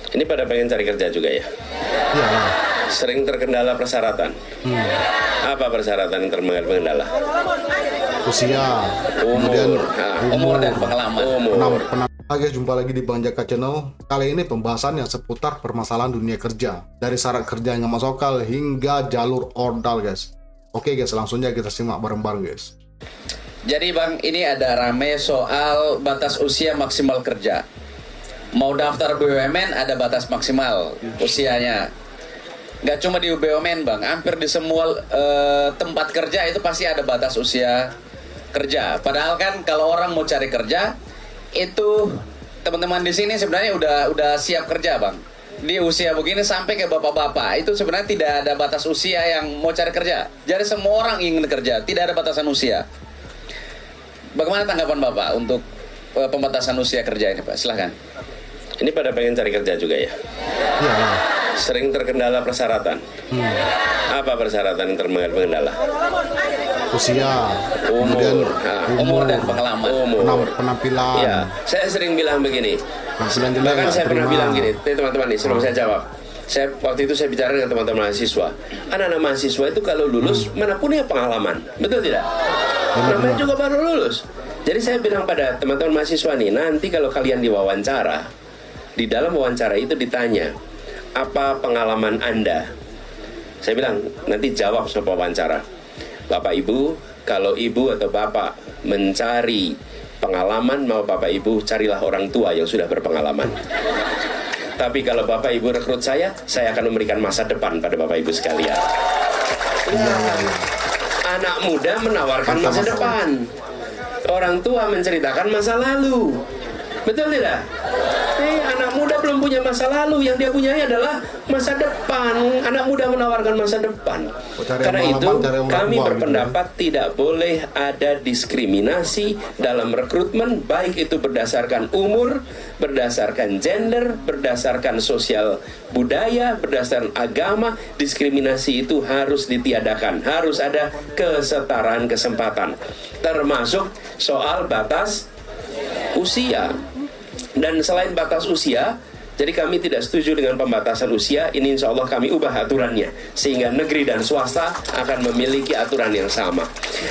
Ini pada pengen cari kerja juga ya? Iya. Sering terkendala persyaratan. Apa persyaratan yang terkendala? Usia, Umur. Umur dan pengalaman. Umur. Guys, jumpa lagi di Bang Jaka Channel. Kali ini pembahasan yang seputar permasalahan dunia kerja, dari syarat kerja yang nggak masuk akal hingga jalur ordal, guys. Oke guys, langsung aja kita simak bareng-bareng, guys. Jadi Bang, ini ada rame soal batas usia maksimal kerja. Mau daftar BUMN ada batas maksimal usianya. Nggak cuma di BUMN Bang, hampir di semua tempat kerja itu pasti ada batas usia kerja. Padahal kan kalau orang mau cari kerja, itu teman-teman di sini sebenarnya udah siap kerja Bang. Di usia begini sampai ke bapak-bapak, itu sebenarnya tidak ada batas usia yang mau cari kerja. Jadi semua orang ingin kerja, tidak ada batasan usia. Bagaimana tanggapan Bapak untuk pembatasan usia kerja ini Pak? Silahkan. Ini pada pengen cari kerja juga ya? Iya. Sering terkendala persyaratan. Apa persyaratan yang terkendala? Usia, Umur dan pengalaman. penampilan. Ya, saya sering bilang begini. Penampilan jelek, Bahkan nggak saya pernah terima. bilang gini, teman-teman nih, sebelum saya jawab. Waktu itu saya bicara dengan teman-teman mahasiswa. Anak-anak mahasiswa itu kalau lulus, mana punya pengalaman. Betul tidak? Namanya juga baru lulus. Jadi saya bilang pada teman-teman mahasiswa nih, nanti kalau kalian diwawancara, di dalam wawancara itu ditanya, apa pengalaman Anda? Saya bilang, nanti jawab sama wawancara. Bapak Ibu, kalau Ibu atau Bapak mencari pengalaman, mau Bapak Ibu carilah orang tua yang sudah berpengalaman. Tapi kalau Bapak Ibu rekrut saya akan memberikan masa depan pada Bapak Ibu sekalian. Anak muda menawarkan masa depan. Orang tua menceritakan masa lalu. Betul tidak? Anak muda belum punya masa lalu, yang dia punya adalah masa depan. Anak muda menawarkan masa depan. Karena itu kami berpendapat tidak boleh ada diskriminasi dalam rekrutmen, baik itu berdasarkan umur, berdasarkan gender, berdasarkan sosial budaya, berdasarkan agama. Diskriminasi itu harus ditiadakan, harus ada kesetaraan kesempatan, termasuk soal batas usia. Dan selain batas usia, jadi kami tidak setuju dengan pembatasan usia. Ini insya Allah kami ubah aturannya, sehingga negeri dan swasta akan memiliki aturan yang sama.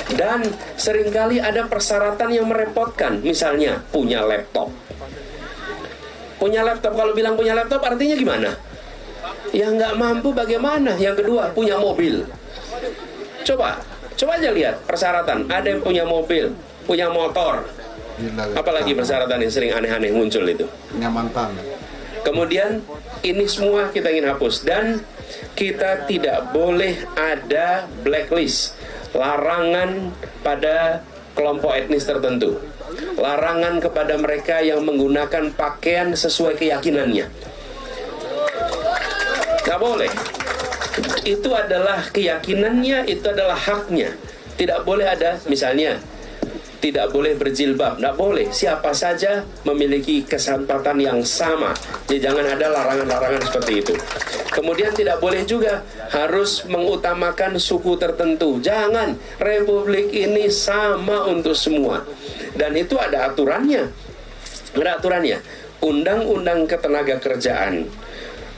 Dan seringkali ada persyaratan yang merepotkan. Misalnya punya laptop. Punya laptop, kalau bilang punya laptop artinya gimana? Yang nggak mampu bagaimana? Yang kedua, punya mobil. Coba aja lihat persyaratan. Ada yang punya mobil, punya motor. Apalagi persyaratan yang sering aneh-aneh muncul itu. Nyamantan. Kemudian ini semua kita ingin hapus. Dan kita tidak boleh ada blacklist, larangan pada kelompok etnis tertentu, larangan kepada mereka yang menggunakan pakaian sesuai keyakinannya. Nggak boleh. Itu adalah keyakinannya, itu adalah haknya. Tidak boleh ada, misalnya tidak boleh berjilbab, tidak boleh. Siapa saja memiliki kesempatan yang sama. Jadi jangan ada larangan-larangan seperti itu. Kemudian tidak boleh juga harus mengutamakan suku tertentu. Jangan, republik ini sama untuk semua. Dan itu ada aturannya. Ada aturannya. Undang-Undang Ketenagakerjaan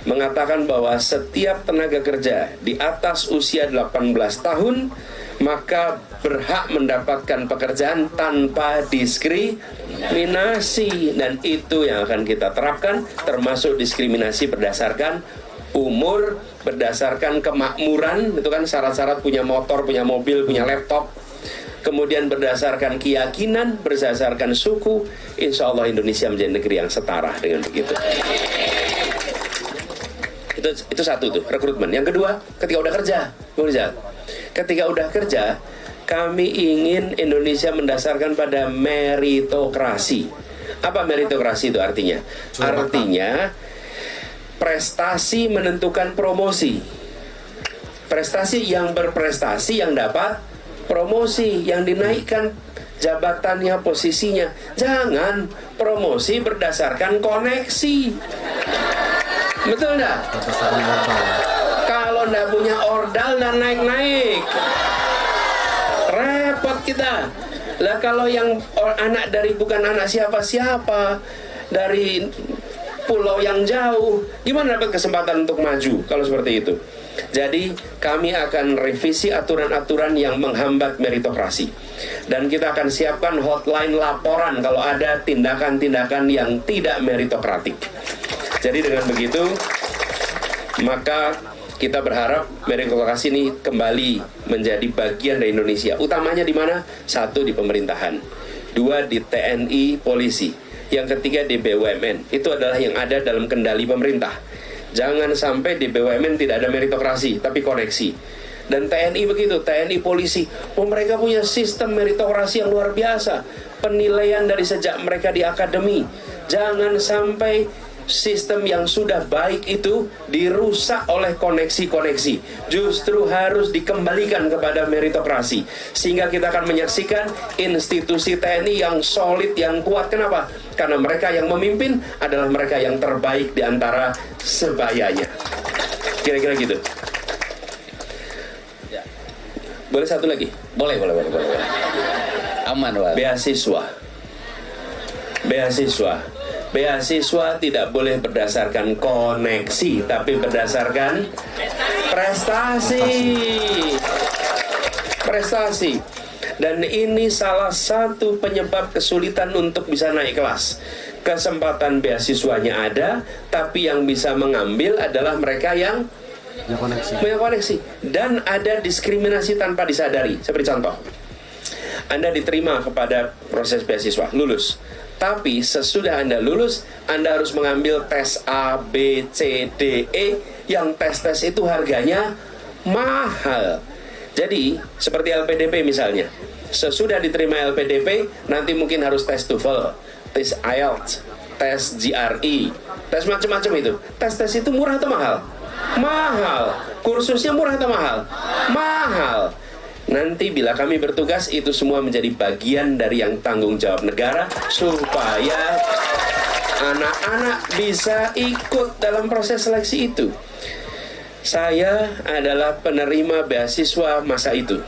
mengatakan bahwa setiap tenaga kerja di atas usia 18 tahun maka berhak mendapatkan pekerjaan tanpa diskriminasi. Dan itu yang akan kita terapkan, termasuk diskriminasi berdasarkan umur, berdasarkan kemakmuran. Itu kan syarat-syarat punya motor, punya mobil, punya laptop. Kemudian berdasarkan keyakinan, berdasarkan suku. Insya Allah Indonesia menjadi negeri yang setara dengan begitu. Itu satu tuh, rekrutmen. Yang kedua, ketika udah kerja, ketika udah kerja, kami ingin Indonesia mendasarkan pada meritokrasi. Apa meritokrasi itu artinya? Artinya prestasi menentukan promosi. Prestasi yang berprestasi yang dapat promosi, yang dinaikkan jabatannya, posisinya. Jangan promosi berdasarkan koneksi. Betul enggak? Kalau enggak punya ordal dan naik-naik, repot kita. Lah kalau yang anak dari bukan anak siapa-siapa, dari pulau yang jauh. Gimana dapat kesempatan untuk maju kalau seperti itu? Jadi kami akan revisi aturan-aturan yang menghambat meritokrasi. Dan kita akan siapkan hotline laporan kalau ada tindakan-tindakan yang tidak meritokratik. Jadi dengan begitu, maka kita berharap meritokrasi ini kembali menjadi bagian dari Indonesia. Utamanya di mana? 1, di pemerintahan. 2, di TNI, polisi. Yang ketiga, di BUMN. Itu adalah yang ada dalam kendali pemerintah. Jangan sampai di BUMN tidak ada meritokrasi, tapi koneksi. Dan TNI begitu, TNI polisi. Mereka punya sistem meritokrasi yang luar biasa. Penilaian dari sejak mereka di akademi. Jangan sampai sistem yang sudah baik itu dirusak oleh koneksi-koneksi. Justru harus dikembalikan kepada meritokrasi. Sehingga kita akan menyaksikan institusi TNI yang solid, yang kuat. Kenapa? Karena mereka yang memimpin adalah mereka yang terbaik di antara sebayanya. Kira-kira gitu. Boleh satu lagi? Boleh. Aman, Wal. Beasiswa tidak boleh berdasarkan koneksi, tapi berdasarkan prestasi. Dan ini salah satu penyebab kesulitan untuk bisa naik kelas. Kesempatan beasiswanya ada, tapi yang bisa mengambil adalah mereka yang punya koneksi. Dan ada diskriminasi tanpa disadari. Seperti contoh, Anda diterima kepada proses beasiswa, lulus. Tapi sesudah Anda lulus, Anda harus mengambil tes A, B, C, D, E, yang tes-tes itu harganya mahal. Jadi, seperti LPDP misalnya. Sesudah diterima LPDP, nanti mungkin harus tes TOEFL, tes IELTS, tes GRE, tes macam-macam itu. Tes-tes itu murah atau mahal? Mahal. Kursusnya murah atau mahal? Mahal. Nanti bila kami bertugas, itu semua menjadi bagian dari yang tanggung jawab negara, supaya anak-anak bisa ikut dalam proses seleksi itu. Saya adalah penerima beasiswa masa itu.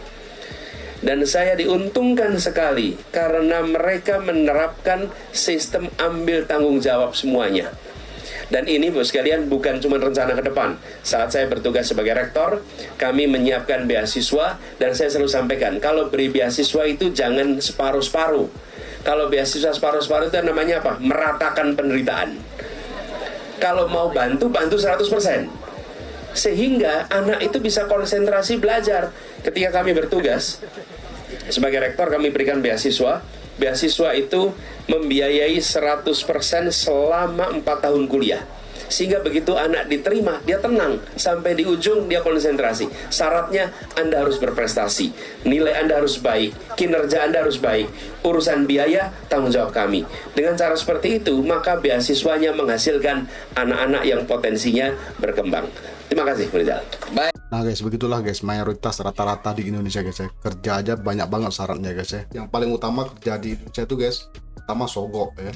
Dan saya diuntungkan sekali karena mereka menerapkan sistem ambil tanggung jawab semuanya. Dan ini Bos sekalian bukan cuma rencana ke depan. Saat saya bertugas sebagai rektor, kami menyiapkan beasiswa, dan saya selalu sampaikan, kalau beri beasiswa itu jangan separuh-separuh. Kalau beasiswa separuh-separuh itu namanya apa? Meratakan penderitaan. Kalau mau bantu 100%. Sehingga anak itu bisa konsentrasi belajar. Ketika kami bertugas sebagai rektor, kami berikan beasiswa. Beasiswa itu membiayai 100% selama 4 tahun kuliah. Sehingga begitu anak diterima, dia tenang. Sampai di ujung dia konsentrasi. Syaratnya Anda harus berprestasi. Nilai Anda harus baik. Kinerja Anda harus baik. Urusan biaya, tanggung jawab kami. Dengan cara seperti itu, maka beasiswanya menghasilkan anak-anak yang potensinya berkembang. Terima kasih, Rizal. Baik. Nah guys, begitulah guys, mayoritas rata-rata di Indonesia guys ya. Kerja aja banyak banget syaratnya guys ya. Yang paling utama kerja di Indonesia itu guys, pertama sogok ya.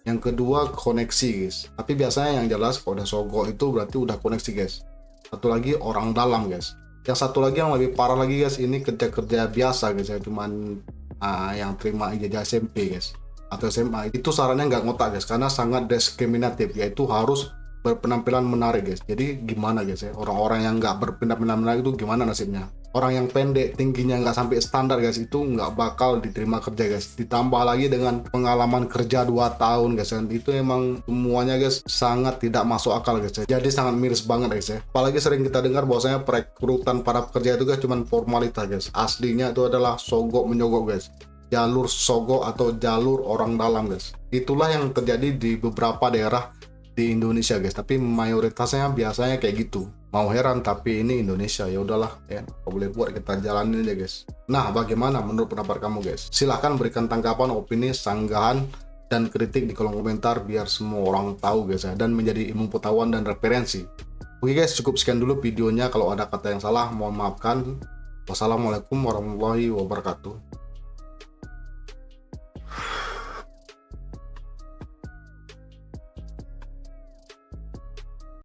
Yang kedua koneksi guys. Tapi biasanya yang jelas kalau udah sogok itu berarti udah koneksi guys. Satu lagi orang dalam guys. Yang satu lagi yang lebih parah lagi guys, ini kerja-kerja biasa guys ya. Cuman yang terima ijazah SMP guys atau SMA. Itu syaratnya nggak ngotak guys, karena sangat diskriminatif, yaitu harus berpenampilan menarik guys. Jadi gimana guys ya, orang-orang yang nggak berpenampilan menarik itu gimana nasibnya? Orang yang pendek, tingginya nggak sampai standar guys, itu nggak bakal diterima kerja guys. Ditambah lagi dengan pengalaman kerja 2 tahun guys, dan itu emang semuanya guys sangat tidak masuk akal guys ya. Jadi sangat miris banget guys ya. Apalagi sering kita dengar bahwasanya perekrutan para pekerja itu guys cuman formalitas guys. Aslinya itu adalah sogok menyogok guys. Jalur sogok atau jalur orang dalam guys. Itulah yang terjadi di beberapa daerah di Indonesia guys, tapi mayoritasnya biasanya kayak gitu. Mau heran, tapi ini Indonesia, ya udahlah ya, apa boleh buat, kita jalanin aja guys. Nah, bagaimana menurut pendapat kamu guys? Silahkan berikan tanggapan, opini, sanggahan, dan kritik di kolom komentar biar semua orang tahu guys ya, dan menjadi ilmu pengetahuan dan referensi. Oke guys, cukup sekian dulu videonya. Kalau ada kata yang salah mohon maafkan. Wassalamualaikum warahmatullahi wabarakatuh.